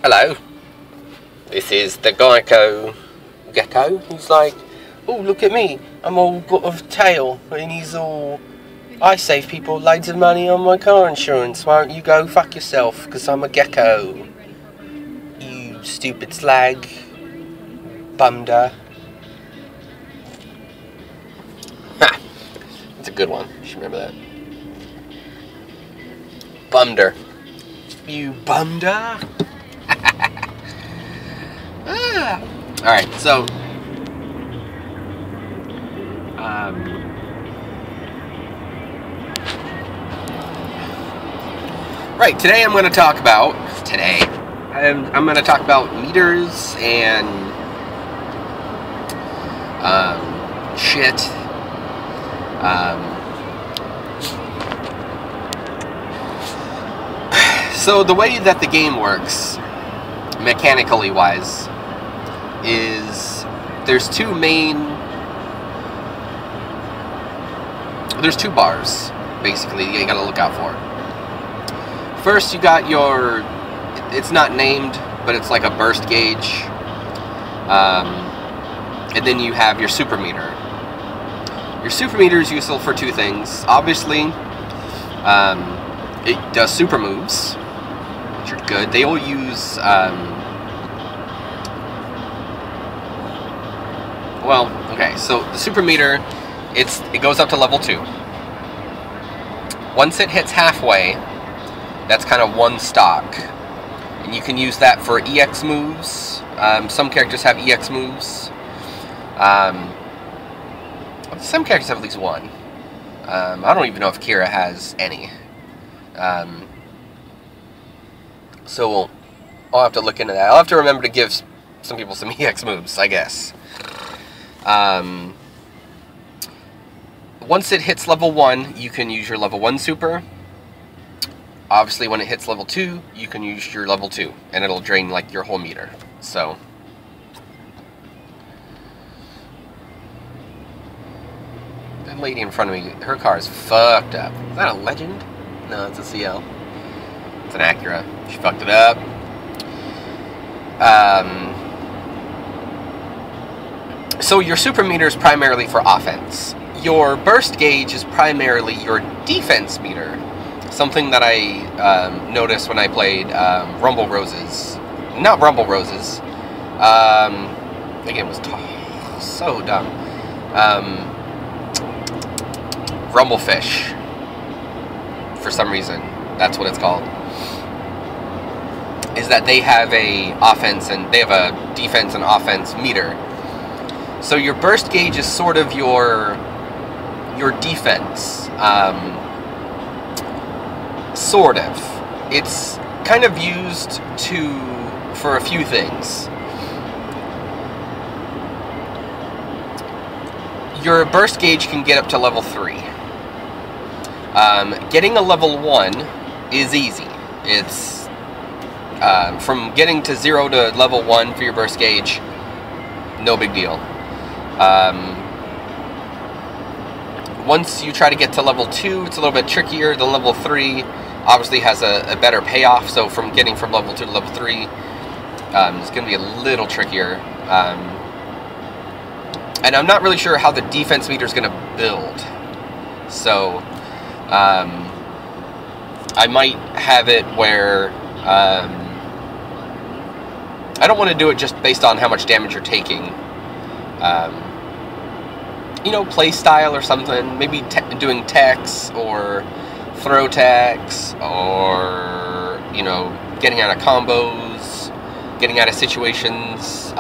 Hello, this is the Gecko. He's like, oh, look at me, I'm all got a tail, and he's all, I save people loads of money on my car insurance, why don't you go fuck yourself, because I'm a gecko. You stupid slag. Bumder. Ha! That's a good one, you should remember that. Bumder. You bumder? Alright, so right, today I'm going to talk about I'm going to talk about meters and shit. So the way that the game works, mechanically wise, is there's two bars, basically, you gotta look out for. First, you got your, it's not named, but it's like a burst gauge, and then you have your super meter. Your super meter is useful for two things. Obviously, it does super moves, which are good. They all use, well, okay, so the super meter, it goes up to level 2. Once it hits halfway, that's kind of one stock, and you can use that for EX moves. Some characters have EX moves. Some characters have at least one. I don't even know if Kira has any. So I'll have to look into that. I'll have to remember to give some people some EX moves, I guess. Once it hits level 1, you can use your level 1 super. Obviously, when it hits level 2, you can use your level 2, and it'll drain, like, your whole meter. So that lady in front of me, her car is fucked up. Is that a Legend? No, it's a CL. It's an Acura. She fucked it up. So your super meter is primarily for offense. Your burst gauge is primarily your defense meter. Something that I noticed when I played Rumble Roses. Not Rumble Roses. The game was so dumb. Rumblefish. For some reason. That's what it's called. Is that they have a offense and they have a defense and offense meter. So your burst gauge is sort of your defense. Sort of. It's kind of used for a few things. Your burst gauge can get up to level 3. Getting a level 1 is easy. It's from getting to 0 to level 1 for your burst gauge, no big deal. Once you try to get to level 2, it's a little bit trickier. The level 3 obviously has a better payoff, so from getting from level 2 to level 3, it's going to be a little trickier. And I'm not really sure how the defense meter is going to build. So, I might have it where, I don't want to do it just based on how much damage you're taking. You know, play style or something. Maybe doing techs or throw techs, or, you know, getting out of combos, getting out of situations.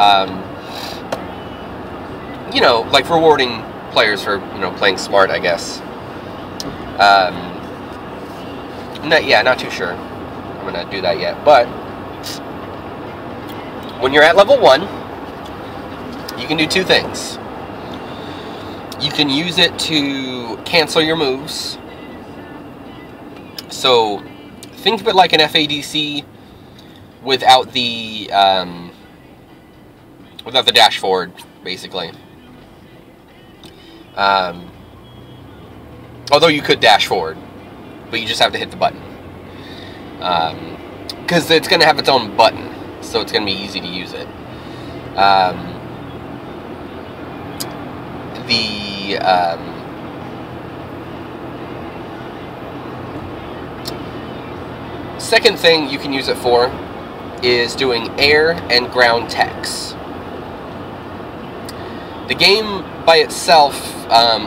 You know, like rewarding players for, you know, playing smart, I guess. Not too sure I'm gonna do that yet, but when you're at level 1, you can do two things. You can use it to cancel your moves. So think of it like an FADC without the dash forward, basically. Although you could dash forward, but you just have to hit the button. Because it's going to have its own button. so it's going to be easy to use it. Second thing you can use it for is doing air and ground techs. The game by itself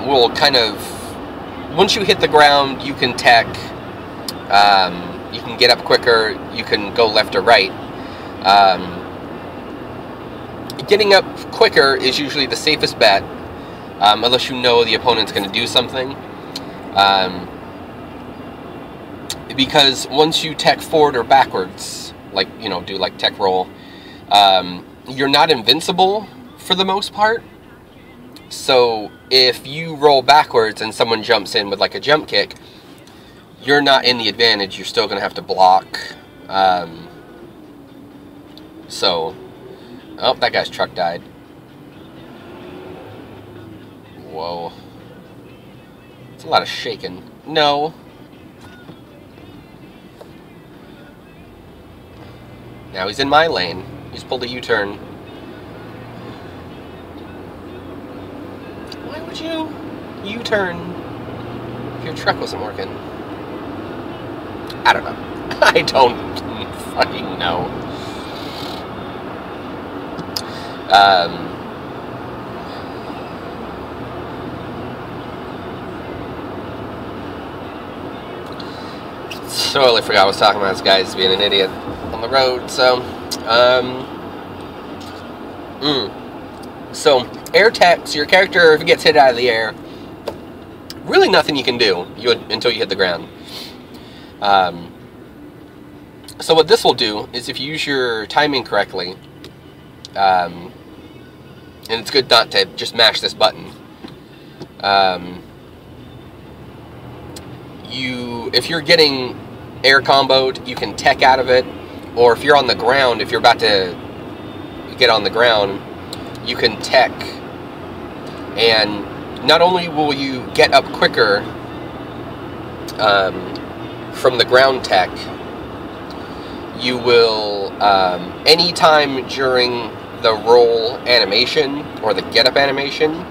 will kind of, once you hit the ground, you can tech, you can get up quicker, you can go left or right. Getting up quicker is usually the safest bet, unless you know the opponent's going to do something. Because once you tech forward or backwards, like, you know, do like tech roll, you're not invincible for the most part. So if you roll backwards and someone jumps in with like a jump kick, you're not in the advantage. You're still going to have to block. So, oh, that guy's truck died. Whoa. It's a lot of shaking. No. Now he's in my lane. He's pulled a U-turn. Why would you U-turn if your truck wasn't working? I don't know. I don't fucking know. Totally forgot what I was talking about. This guy's being an idiot on the road. So, so air techs, your character, if it gets hit out of the air, really nothing you can do until you hit the ground. So what this will do is, if you use your timing correctly, and it's good not to just mash this button, if you're getting air comboed, you can tech out of it, or if you're on the ground, if you're about to get on the ground, you can tech, and not only will you get up quicker from the ground tech, you will, anytime during the roll animation or the get up animation,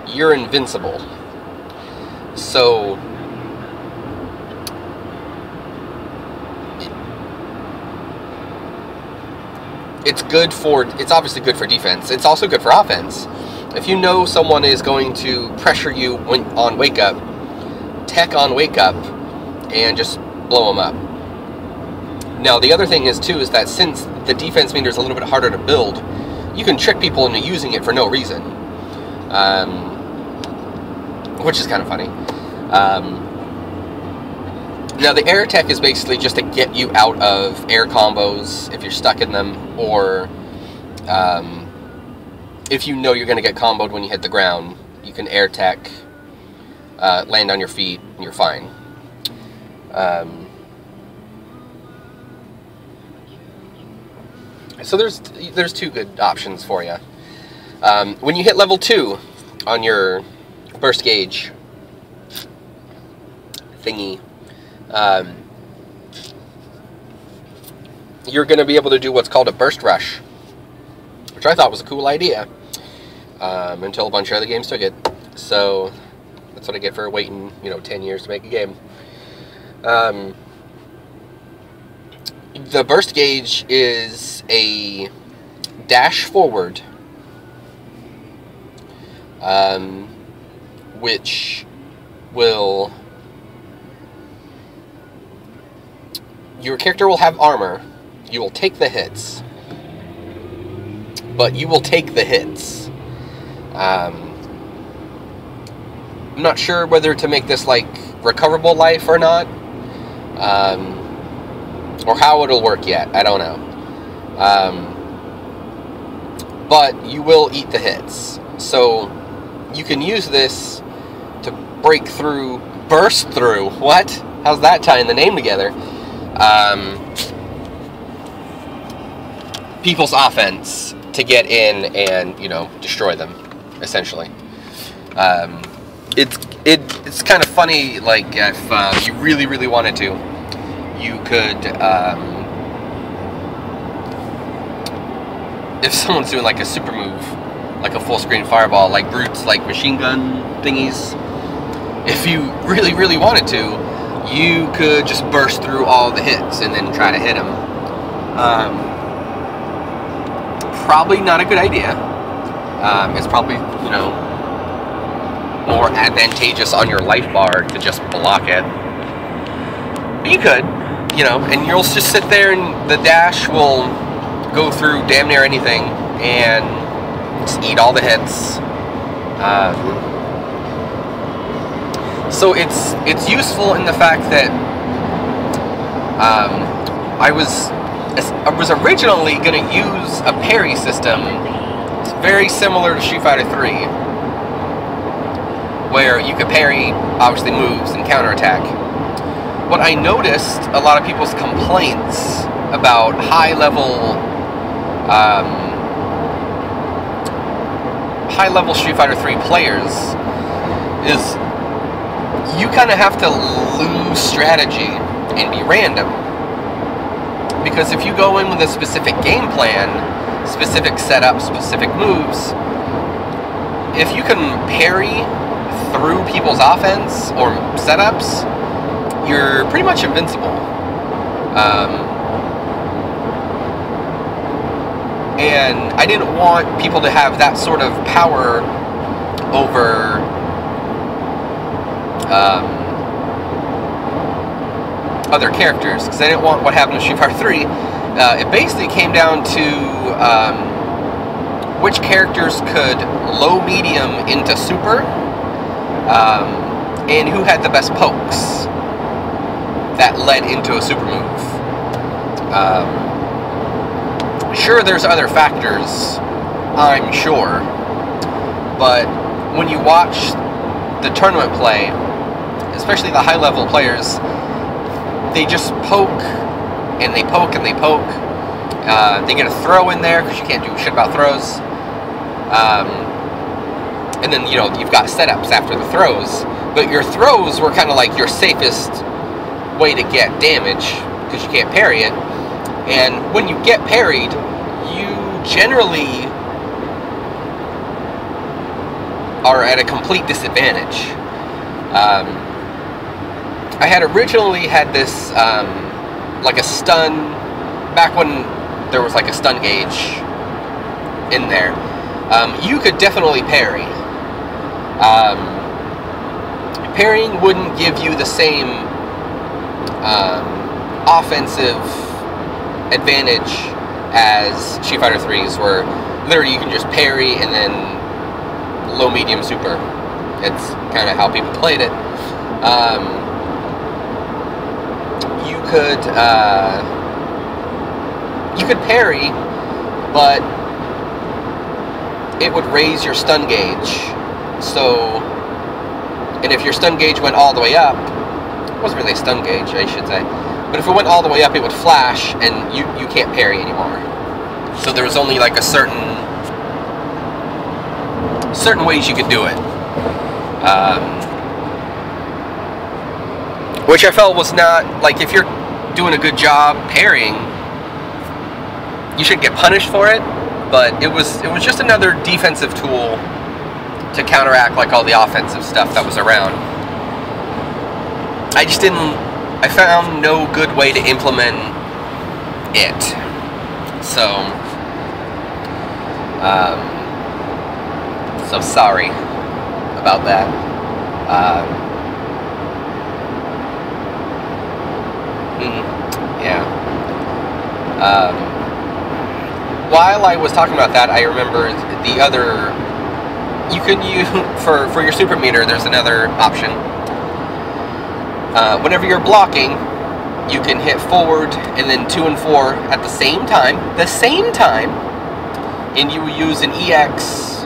you're invincible. So it's obviously good for defense. It's also good for offense. If you know someone is going to pressure you on wake up, tech on wake up and just blow them up. Now the other thing is too, is that since the defense meter is a little bit harder to build, you can trick people into using it for no reason, which is kind of funny. Now the air tech is basically just to get you out of air combos if you're stuck in them, or if you know you're going to get comboed when you hit the ground, you can air tech, land on your feet, and you're fine. So there's two good options for you. When you hit level 2 on your burst gauge thingy, you're going to be able to do what's called a burst rush, which I thought was a cool idea, until a bunch of other games took it. So that's what I get for waiting, 10 years to make a game. The burst gauge is a dash forward, which will... Your character will have armor. You will take the hits. But you will take the hits. I'm not sure whether to make this like recoverable life or not. Or how it'll work yet. I don't know. But you will eat the hits. So you can use this to break through, burst through. What? How's that tying the name together? People's offense to get in and, destroy them, essentially. It's kind of funny, like, if you really, really wanted to, you could if someone's doing like a super move, like a full screen fireball, like Groot's like machine gun thingies, if you really, really wanted to, you could just burst through all the hits and then try to hit him. Probably not a good idea. It's probably, you know, more advantageous on your life bar to just block it. But you could, you know, and you'll just sit there and the dash will go through damn near anything and just eat all the hits. So it's useful in the fact that I was originally going to use a parry system. It's very similar to Street Fighter 3, where you could parry, obviously, moves and counterattack. What I noticed, a lot of people's complaints about high-level Street Fighter 3 players is you kind of have to lose strategy and be random. Because if you go in with a specific game plan, specific setup, specific moves, if you can parry through people's offense or setups, you're pretty much invincible. And I didn't want people to have that sort of power over other characters, because I didn't want what happened in Street Fighter 3. It basically came down to which characters could low, medium into super, and who had the best pokes that led into a super move. Sure, there's other factors, I'm sure, but when you watch the tournament play, especially the high-level players, they just poke, and they poke, and they poke. They get a throw in there, because you can't do shit about throws. And then, you know, you've got setups after the throws, but your throws were kind of like your safest way to get damage, because you can't parry it. And when you get parried, you generally are at a complete disadvantage. I had originally had this, like a stun, back when there was like a stun gauge in there. You could definitely parry. Parrying wouldn't give you the same offensive advantage as Street Fighter 3's, where literally you can just parry and then low, medium, super. It's kind of how people played it. You could parry, but it would raise your stun gauge. So, and if your stun gauge went all the way up, it wasn't really a stun gauge, I should say, but if it went all the way up, it would flash, and you can't parry anymore. So there was only like a certain ways you could do it, which I felt was not, like, if you're doing a good job parrying, you should get punished for it, but it was just another defensive tool to counteract like all the offensive stuff that was around. I found no good way to implement it. So sorry about that. Yeah. While I was talking about that, I remembered the other. You can use for your super meter. There's another option. Whenever you're blocking, you can hit forward and then 2 and 4 at the same time. And you will use an EX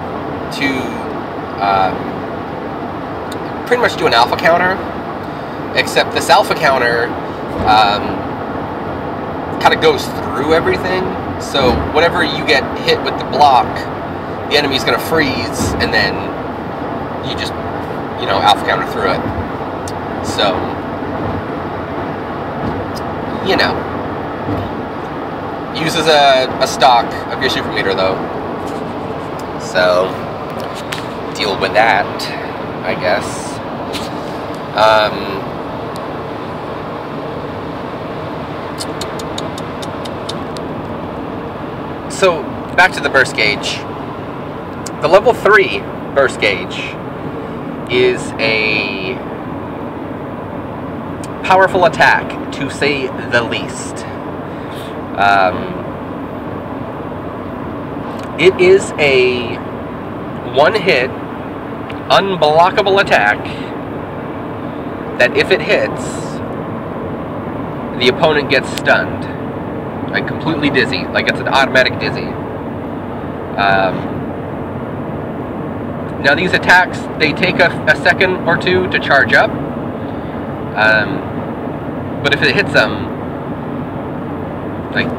to pretty much do an alpha counter. Except this alpha counter kind of goes through everything. So whenever you get hit with the block, the enemy's going to freeze, and then you just, you know, alpha counter through it. So, you know, uses a stock of your super meter though. So deal with that, I guess. So back to the burst gauge. The level 3 burst gauge is a powerful attack, to say the least. It is a one-hit, unblockable attack that if it hits, the opponent gets stunned. Like completely dizzy, like it's an automatic dizzy. Now these attacks, they take a second or two to charge up. But if it hits them, like,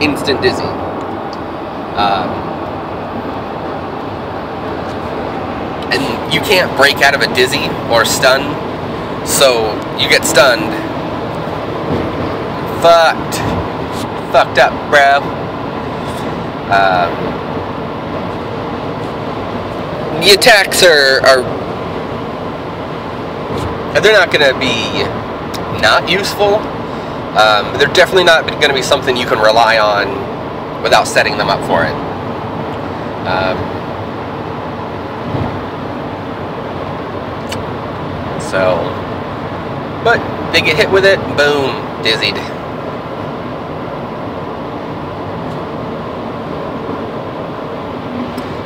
instant dizzy. And you can't break out of a dizzy or stun, so you get stunned. Fucked up, bro. The attacks are they're not going to be not useful. They're definitely not going to be something you can rely on without setting them up for it. But they get hit with it, boom, dizzied.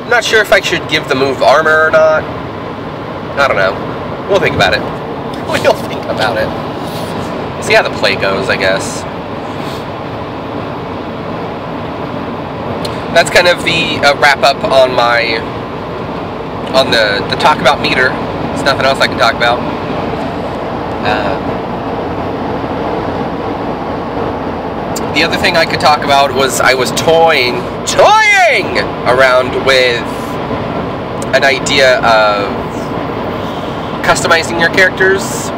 I'm not sure if I should give the move armor or not. I don't know. We'll think about it. We'll think about it. See how the play goes, I guess. That's kind of the wrap up on the talk about meter. There's nothing else I can talk about. The other thing I could talk about was I was toying around with an idea of customizing your characters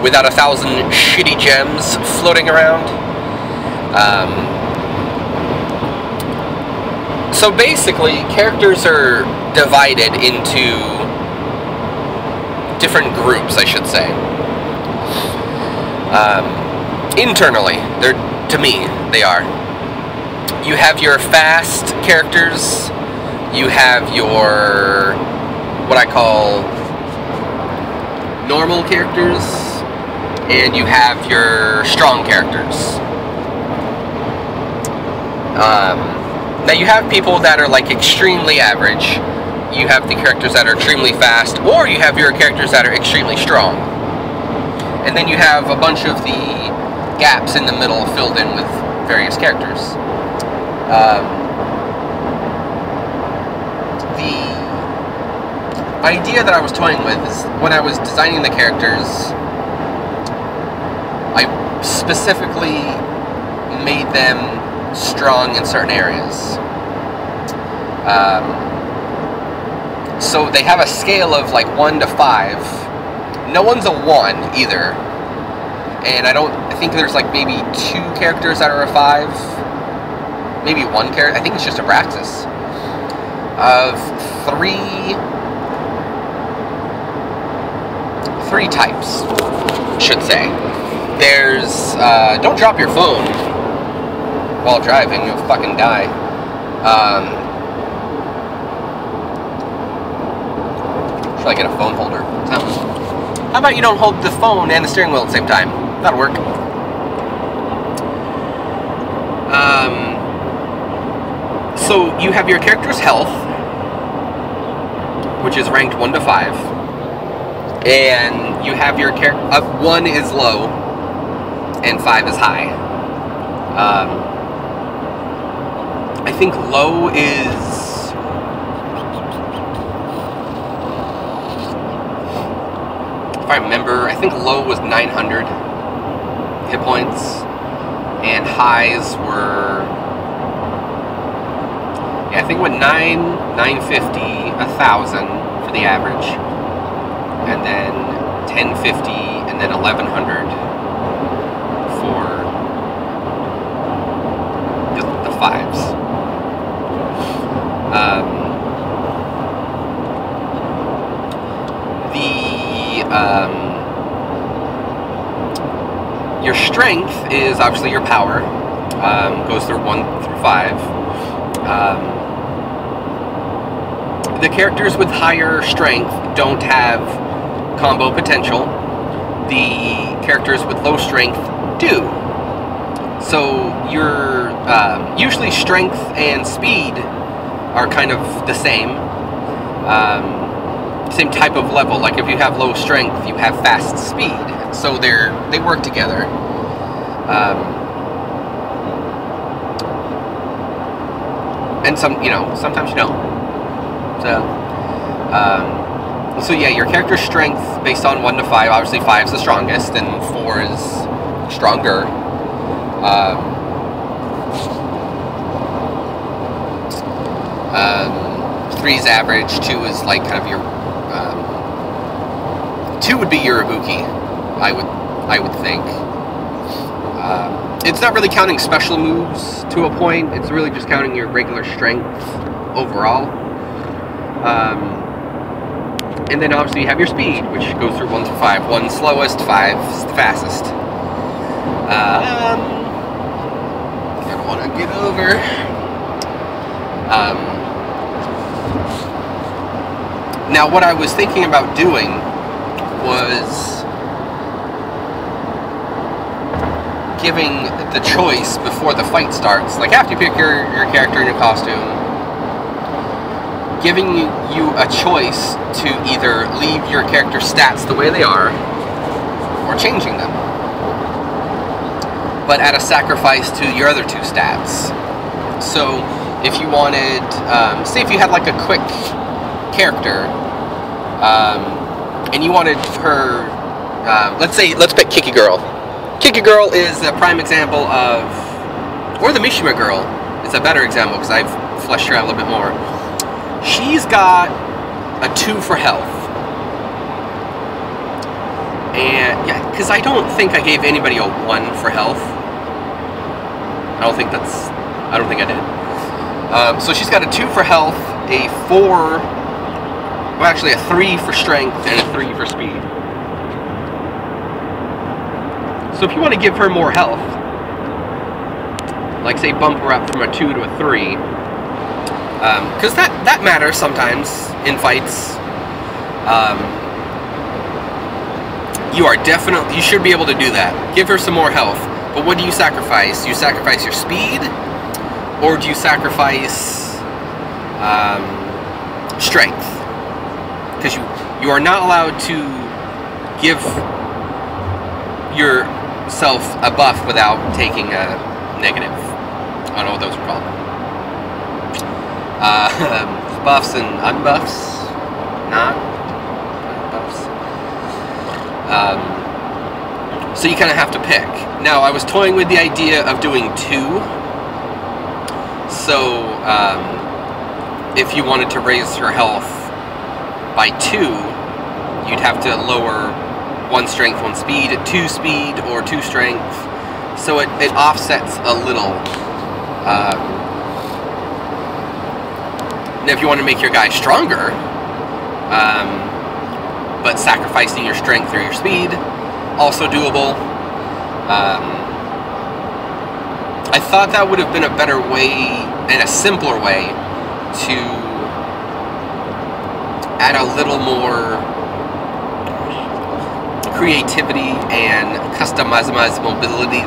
without 1,000 shitty gems floating around. So basically, characters are divided into different groups, I should say. Internally, to me, they are. You have your fast characters, you have your, what I call, normal characters, and you have your strong characters. Now you have people that are like extremely average, you have the characters that are extremely fast, or you have your characters that are extremely strong. And then you have a bunch of the gaps in the middle filled in with various characters. The idea that I was toying with is when I was designing the characters, I specifically made them strong in certain areas. So they have a scale of like 1 to 5. No one's a 1 either. And I think there's like maybe 2 characters that are a 5. Maybe 1 character. I think it's just Abraxas. Of 3 types, should say. There's, don't drop your phone while driving, you'll fucking die. Should I get a phone holder? How about you don't hold the phone and the steering wheel at the same time? That'll work. So you have your character's health, which is ranked 1 to 5, and you have your character. 1 is low, and 5 is high. I think low is. If I remember, I think low was 900 hit points, and highs were, yeah, I think it went 950, 1,000 for the average, and then 1050, and then 1,100 for 5s. Your strength is obviously your power. Goes through 1 through 5. The characters with higher strength don't have combo potential. The characters with low strength do. So your usually strength and speed are kind of the same. Same type of level. Like if you have low strength, you have fast speed. So they work together. And sometimes you don't. So yeah, your character's strength based on 1 to 5. Obviously 5 is the strongest, and 4 is stronger. 3 is average. 2 is like kind of your 2 would be your Ibuki, I would think. It's not really counting special moves to a point. It's really just counting your regular strength overall. And then obviously you have your speed, which goes through 1 to 5. 1 slowest, 5 is the fastest. I don't want to get over. Now what I was thinking about doing was giving the choice before the fight starts. Like after you pick your character and your costume, giving you a choice to either leave your character's stats the way they are or changing them, but at a sacrifice to your other 2 stats. So if you wanted, say if you had like a quick character, and you wanted her, let's pick Kiki Girl. Kiki Girl is a prime example of, or the Mishima Girl is a better example because I've fleshed her out a little bit more. She's got a 2 for health. And yeah, because I don't think I gave anybody a 1 for health. I don't think I did. So she's got a 2 for health, a 4, well actually a 3 for strength, and a 3 for speed. So if you want to give her more health, like say bump her up from a 2 to a 3, because that matters sometimes in fights. You should be able to do that. Give her some more health. But what do you sacrifice? Do you sacrifice your speed, or do you sacrifice strength? Because you are not allowed to give yourself a buff without taking a negative. I don't know what those are called. Buffs and unbuffs, not buffs. So you kind of have to pick. Now, I was toying with the idea of doing 2. So, if you wanted to raise her health by 2, you'd have to lower 1 strength, 1 speed, 2 speed, or 2 strength. So it offsets a little. Now, if you want to make your guy stronger, but sacrificing your strength or your speed, also doable. I thought that would have been a better way and a simpler way to add a little more creativity and customizability.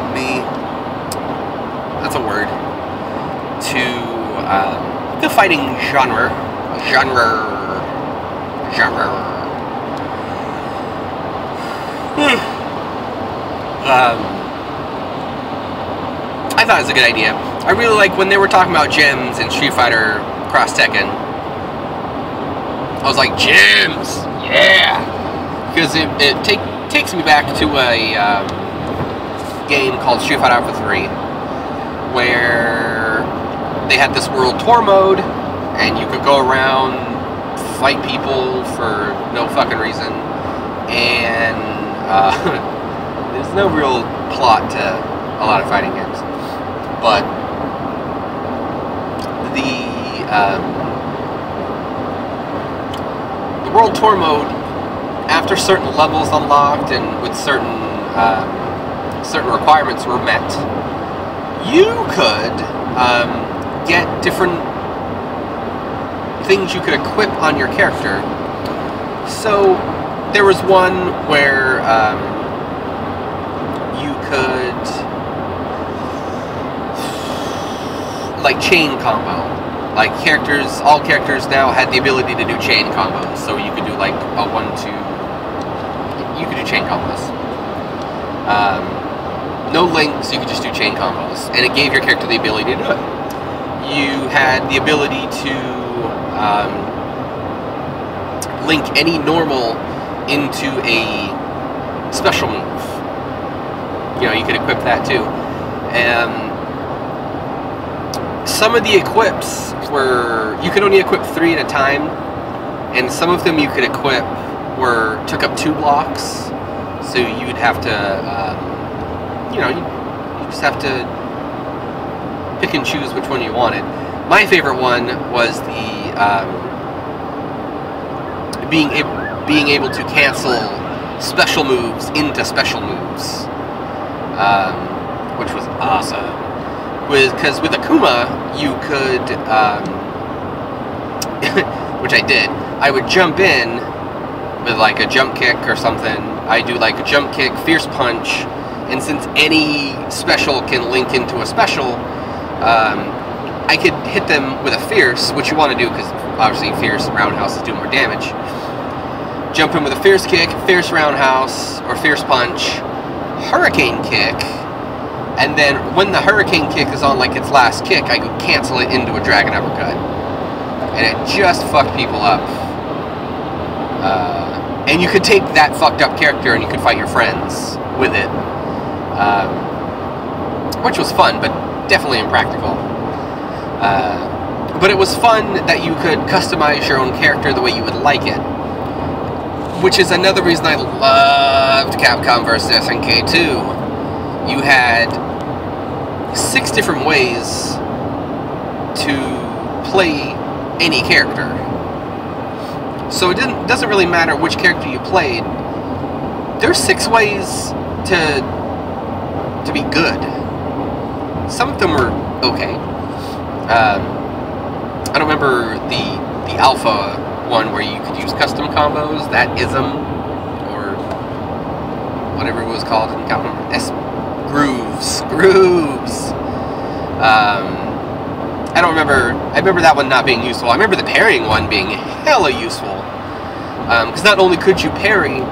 That's a word. To the fighting genre. I thought it was a good idea. I really like when they were talking about gems in Street Fighter Cross Tekken. I was like, gems! Yeah! Because it takes me back to a game called Street Fighter Alpha 3, where they had this world tour mode, and you could go around, fight people for no fucking reason, and there's no real plot to a lot of fighting games. But The World Tour mode, after certain levels unlocked and with certain requirements were met, you could get different things you could equip on your character. So there was one where you could, like, chain combo. Like, all characters now had the ability to do chain combos. So you could do like a 1-2. You could do chain combos. No links, you could just do chain combos, and it gave your character the ability to do it. You had the ability to link any normal into a special move. You know, you could equip that too. Some of the equips were, you could only equip 3 at a time, and some of them you could equip took up 2 blocks, so you'd have to, you know, you just have to pick and choose which one you wanted. My favorite one was the being able to cancel special moves into special moves, which was awesome. Because with Akuma, you could, which I did, I would jump in with like a jump kick or something. I do like a jump kick, fierce punch, and since any special can link into a special, I could hit them with a fierce, which you want to do because obviously fierce roundhouses do more damage. Jump in with a fierce kick, fierce roundhouse, or fierce punch, hurricane kick, and then when the hurricane kick is on like its last kick, I could cancel it into a dragon uppercut. And it just fucked people up. And you could take that fucked up character and you could fight your friends with it. Which was fun, but definitely impractical. But it was fun that you could customize your own character the way you would like it. Which is another reason I loved Capcom vs. SNK 2. You had 6 different ways to play any character. So it doesn't really matter which character you played. There's 6 ways to be good. Some of them were okay. I don't remember the alpha one where you could use custom combos, that ism, or whatever it was called, I can't remember. Grooves. I don't remember. I remember that one not being useful. I remember the parrying one being hella useful. Because not only could you parry,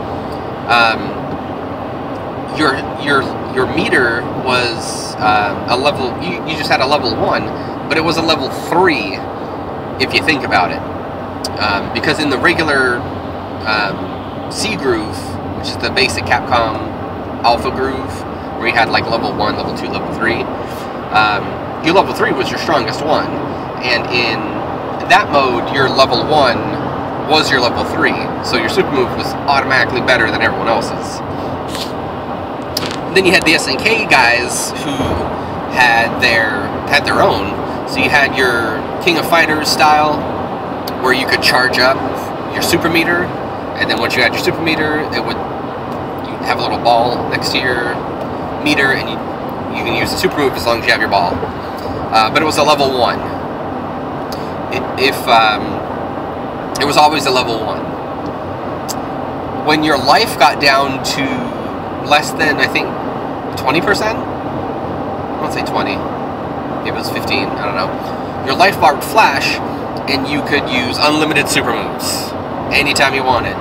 your meter was a level. You just had a level 1, but it was a level 3 if you think about it. Because in the regular C groove, which is the basic Capcom Alpha groove, where you had like level 1, level 2, level 3, your level 3 was your strongest one, and in that mode, your level 1 was your level 3, so your super move was automatically better than everyone else's. Then you had the SNK guys who had their own. So you had your King of Fighters style, where you could charge up your super meter, and then once you had your super meter, you'd have a little ball next to your meter, and you can use the super move as long as you have your ball. But it was a level 1. It was always a level 1. When your life got down to less than, I think, 20%? I won't say 20. Maybe it was 15, I don't know. Your life bar would flash, and you could use unlimited super moves anytime you wanted.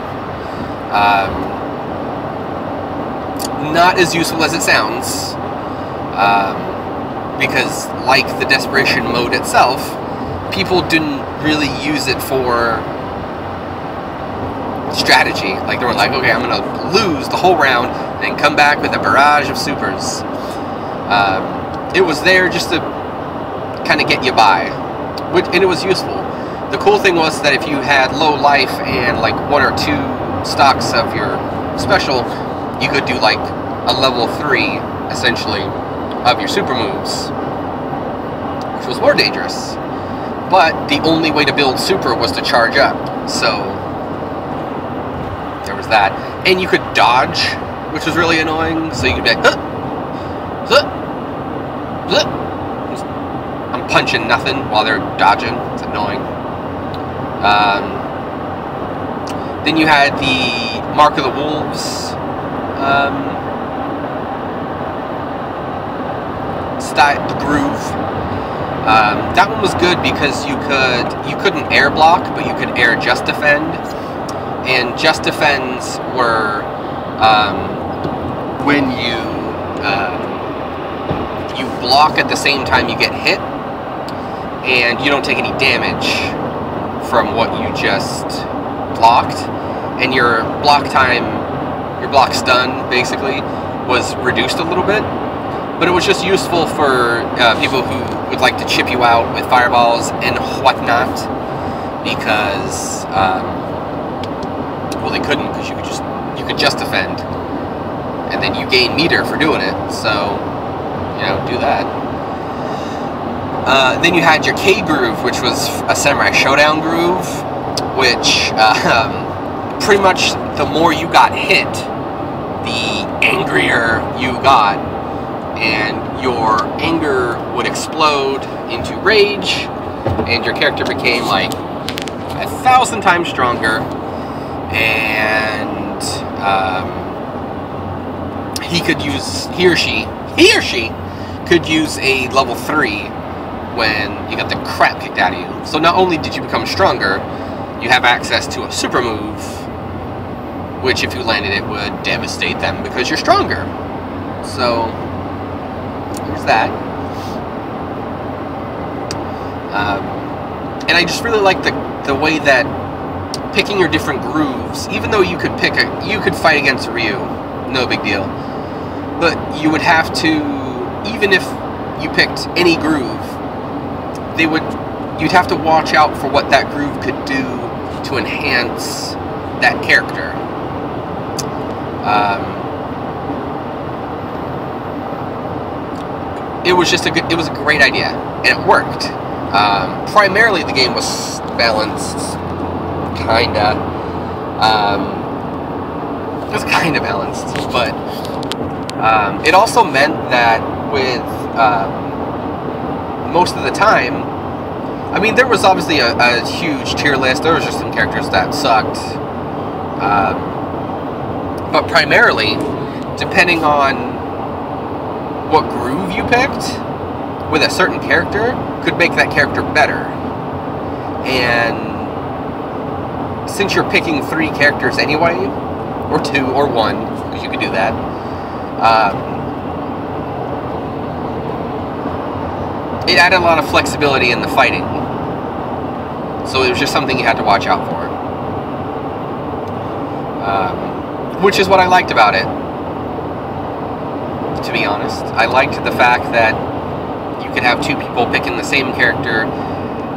Not as useful as it sounds, because like the desperation mode itself, people didn't really use it for strategy. Like, they were like, okay, I'm gonna lose the whole round and then come back with a barrage of supers. It was there just to kind of get you by, and it was useful. The cool thing was that if you had low life and like 1 or 2 stocks of your special, you could do like a level 3, essentially, of your super moves, which was more dangerous. But the only way to build super was to charge up. So there was that. And you could dodge, which was really annoying. So you could be like, I'm punching nothing while they're dodging. It's annoying. Then you had the Mark of the Wolves style, the groove. That one was good because you couldn't air block, but you could air just defend. And just defends were when you block at the same time you get hit, and you don't take any damage from what you just blocked, and your block time, your block stun basically was reduced a little bit. But it was just useful for people who would like to chip you out with fireballs and whatnot, because well, they couldn't, because you could just defend, and then you gain meter for doing it. So you know, do that. Then you had your K groove, which was a Samurai Showdown groove, which pretty much the more you got hit, the angrier you got, and your anger would explode into rage, and your character became like 1,000 times stronger, and he or she could use a level 3 when you got the crap kicked out of you. So not only did you become stronger, you have access to a super move, which if you landed it would devastate them because you're stronger. So there's that. And I just really like the way that picking your different grooves, even though you could fight against Ryu, no big deal, but you would have to, even if you picked any groove, you'd have to watch out for what that groove could do to enhance that character. It was just it was a great idea, and it worked. Primarily, the game was balanced, kinda. It was kinda balanced, but it also meant that with most of the time, I mean, there was obviously a huge tier list. There was just some characters that sucked, but primarily, depending on what groove you picked with a certain character, could make that character better. And since you're picking 3 characters anyway, or 2 or 1, because you could do that, it added a lot of flexibility in the fighting. So it was just something you had to watch out for. Which is what I liked about it, to be honest. I liked the fact that you could have 2 people picking the same character,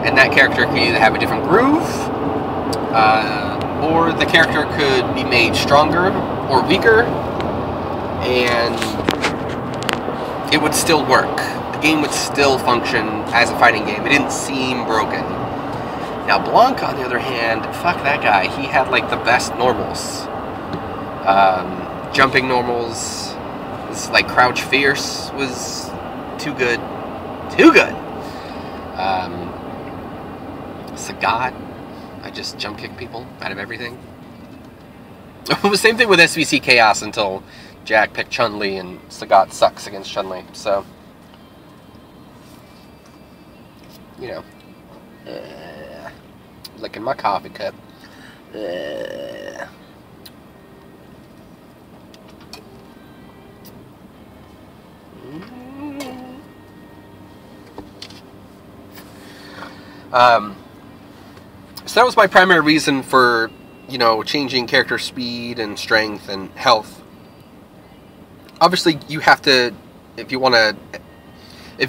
and that character could either have a different groove, or the character could be made stronger or weaker, and it would still work. The game would still function as a fighting game. It didn't seem broken. Now, Blanca, on the other hand, fuck that guy. He had, like, the best normals. Jumping normals, this, like, Crouch Fierce was too good. Too good! Sagat, I just jump kick people out of everything. The same thing with SVC Chaos until Jack picked Chun-Li, and Sagat sucks against Chun-Li, so... You know. Licking my coffee cup. So that was my primary reason for, you know, changing character speed and strength and health. Obviously, you have to, if you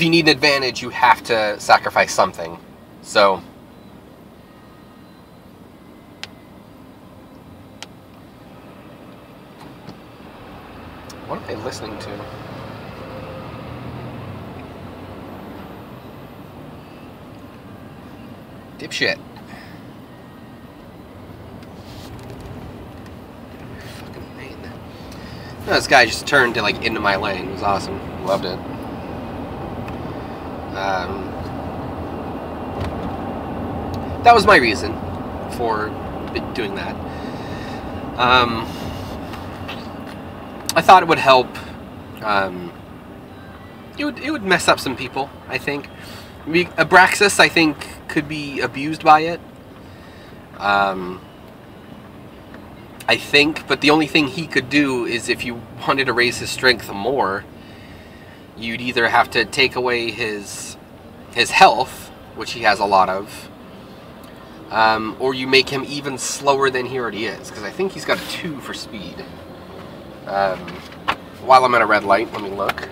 need an advantage, you have to sacrifice something. So, what are they listening to? Dipshit. Fucking pain. No, this guy just turned to, like, into my lane. It was awesome. Loved it. That was my reason for doing that. I thought it would help. It would mess up some people, I think. Abraxas, I think, could be abused by it. I think, but the only thing he could do is if you wanted to raise his strength more, you'd either have to take away his health, which he has a lot of, or you make him even slower than he already is, because I think he's got a 2 for speed. While I'm at a red light, let me look.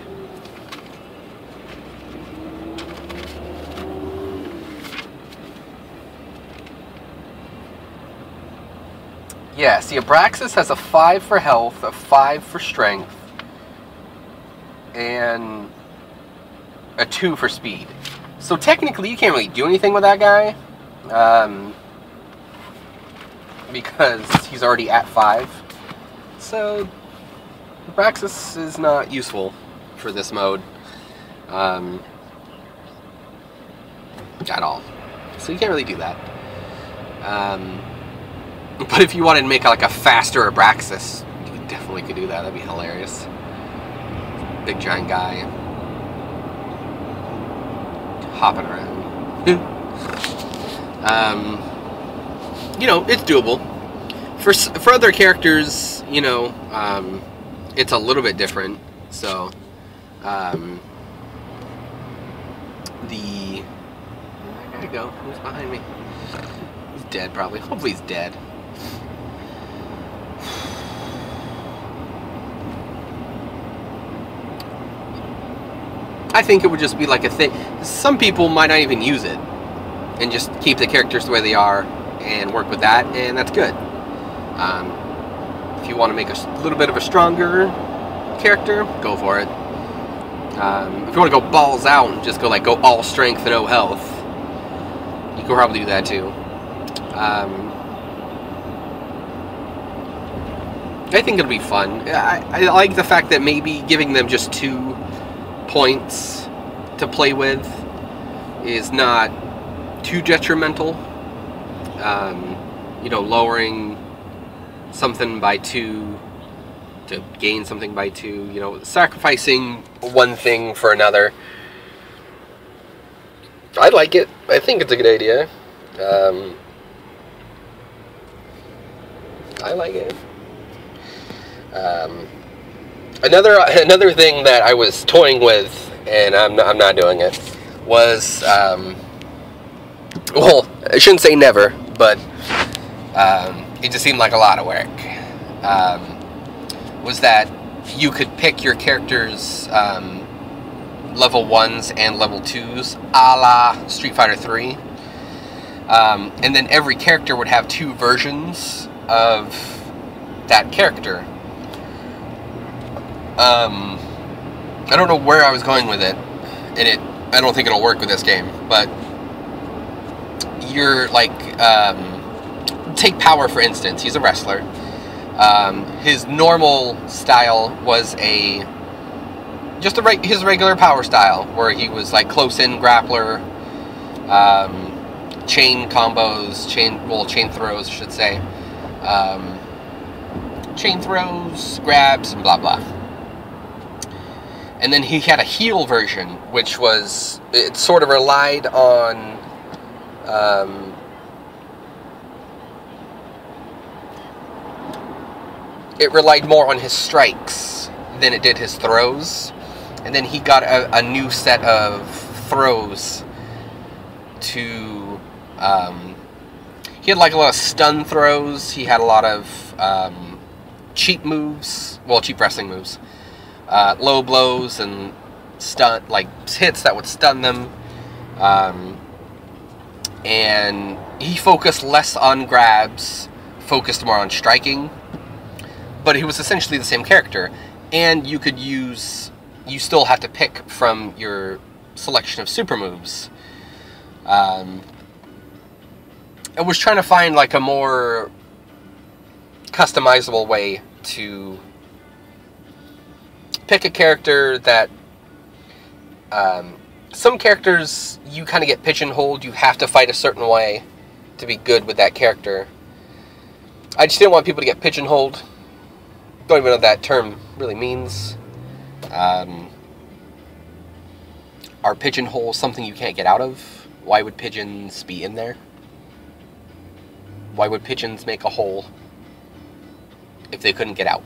Yeah, see, Abraxas has a 5 for health, a 5 for strength, and a 2 for speed. So technically, you can't really do anything with that guy, because he's already at 5. So Abraxas is not useful for this mode at all. So you can't really do that. But if you wanted to make like a faster Abraxas, you definitely could do that. That'd be hilarious. Big giant guy hopping around. You know, it's doable. For other characters, you know, it's a little bit different. So, where'd he go? Who's behind me? He's dead, probably. Hopefully he's dead. I think it would just be like a thing. Some people might not even use it and just keep the characters the way they are and work with that, and that's good. If you want to make a little bit of a stronger character, go for it. If you want to go balls out and just go all strength and no health, you can probably do that too. I think it'll be fun. I like the fact that maybe giving them just 2 points to play with is not too detrimental. You know, lowering something by 2 to gain something by 2, you know, sacrificing one thing for another. I like it. I think it's a good idea. I like it. Another thing that I was toying with, and I'm not doing it, was well, I shouldn't say never, but it just seemed like a lot of work. Was that you could pick your characters level 1s and level 2s, a la Street Fighter 3, and then every character would have 2 versions of that character. I don't know where I was going with it, and I don't think it'll work with this game, but you're like, take Power for instance. He's a wrestler. His normal style was his regular Power style, where he was like close-in grappler, chain combos, chain throws, I should say, chain throws, grabs, and blah blah. And then he had a heal version, which was, it sort of relied on it relied more on his strikes than it did his throws. And then he got a new set of throws to, he had like a lot of stun throws, he had a lot of cheap moves, well, cheap wrestling moves, low blows and stun, like hits that would stun them, and he focused less on grabs, focused more on striking, but he was essentially the same character, and you still have to pick from your selection of super moves. I was trying to find like a more customizable way to pick a character that some characters you kind of get pigeonholed. You have to fight a certain way to be good with that character. I just didn't want people to get pigeonholed. Don't even know what that term really means. Are pigeonholes something you can't get out of? Why would pigeons be in there? Why would pigeons make a hole if they couldn't get out?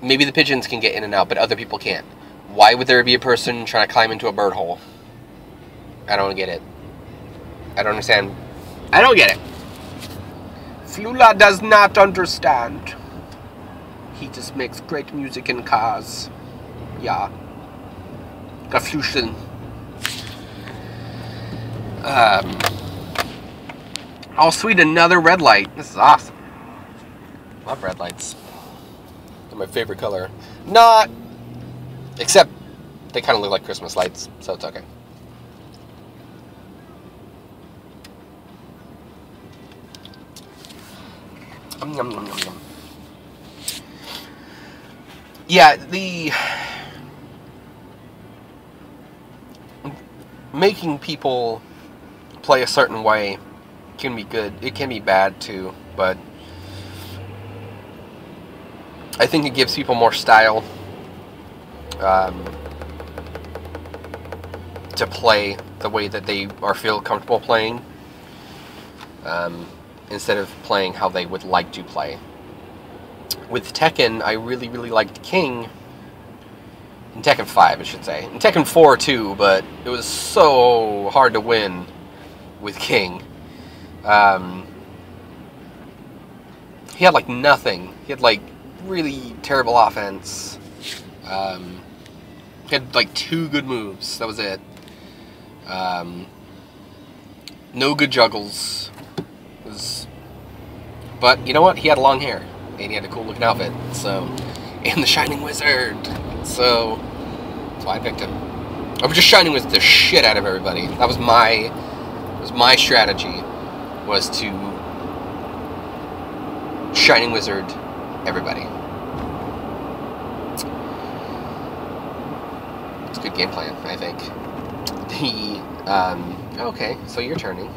Maybe the pigeons can get in and out, but other people can't. Why would there be a person trying to climb into a bird hole? I don't get it. I don't understand. I don't get it. Flula does not understand. He just makes great music in cars. Yeah. Geflüchten. Oh, sweet, another red light. This is awesome. Love red lights. They're my favorite color. Not. Except they kind of look like Christmas lights, so it's okay. Yum, yum, yum, yum. Yeah, the making people play a certain way can be good. It can be bad too, but I think it gives people more style to play the way that they feel comfortable playing, instead of playing how they would like to play. With Tekken, I really, really liked King. In Tekken 5, I should say. In Tekken 4 too, but it was so hard to win with King. He had like nothing. He had like really terrible offense. He had like 2 good moves. That was it. No good juggles. But you know what? He had long hair. And he had a cool looking outfit. So, and the Shining Wizard. So, that's why I picked him. I was just Shining Wizard the shit out of everybody. That was my strategy. Was to Shining Wizard everybody. It's a good game plan, I think. Okay, so you're turning.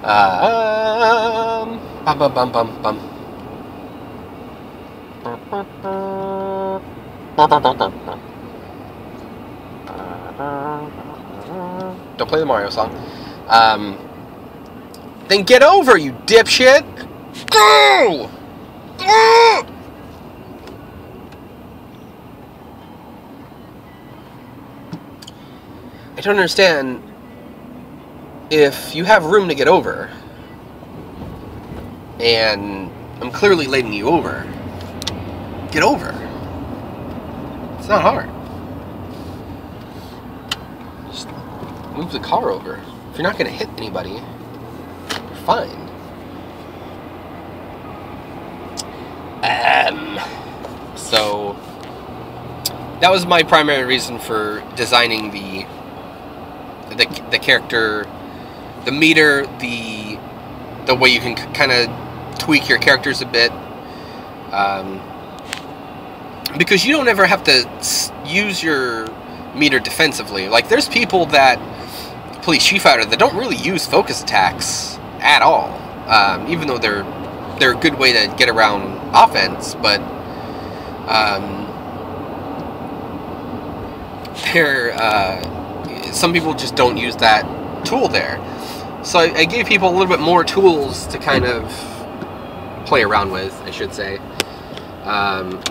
Bum bum bum bum bum. Don't play the Mario song. Then get over, you dipshit! Go! I don't understand. If you have room to get over, and I'm clearly letting you over, get over. It's not hard. Just move the car over. If you're not going to hit anybody, you're fine. So that was my primary reason for designing the character. The meter, the way you can kind of tweak your characters a bit, because you don't ever have to use your meter defensively. Like, there's people that play Street Fighter that don't really use focus attacks at all, even though they're a good way to get around offense, but some people just don't use that tool there. So I gave people a little bit more tools to kind of play around with, I should say.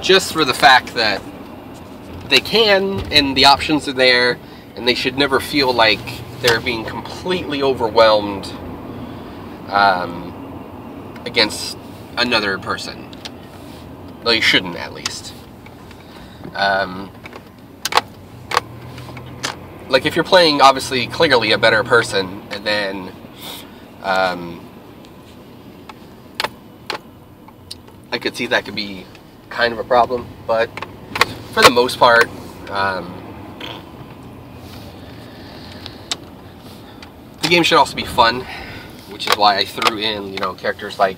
Just for the fact that they can, and the options are there, and they should never feel like they're being completely overwhelmed against another person. Well, you shouldn't, at least. Like, if you're playing, obviously, clearly a better person, and then I could see that could be kind of a problem, but for the most part, the game should also be fun, which is why I threw in, you know, characters like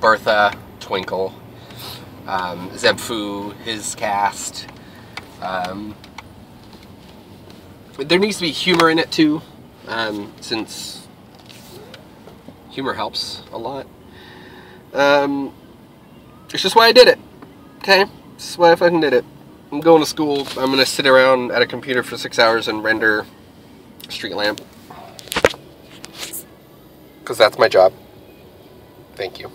Bertha, Twinkle, Zebfu, his cast. There needs to be humor in it too, since humor helps a lot. It's just why I did it. Okay? This is why I fucking did it. I'm going to school. I'm gonna sit around at a computer for 6 hours and render a street lamp. Because that's my job. Thank you.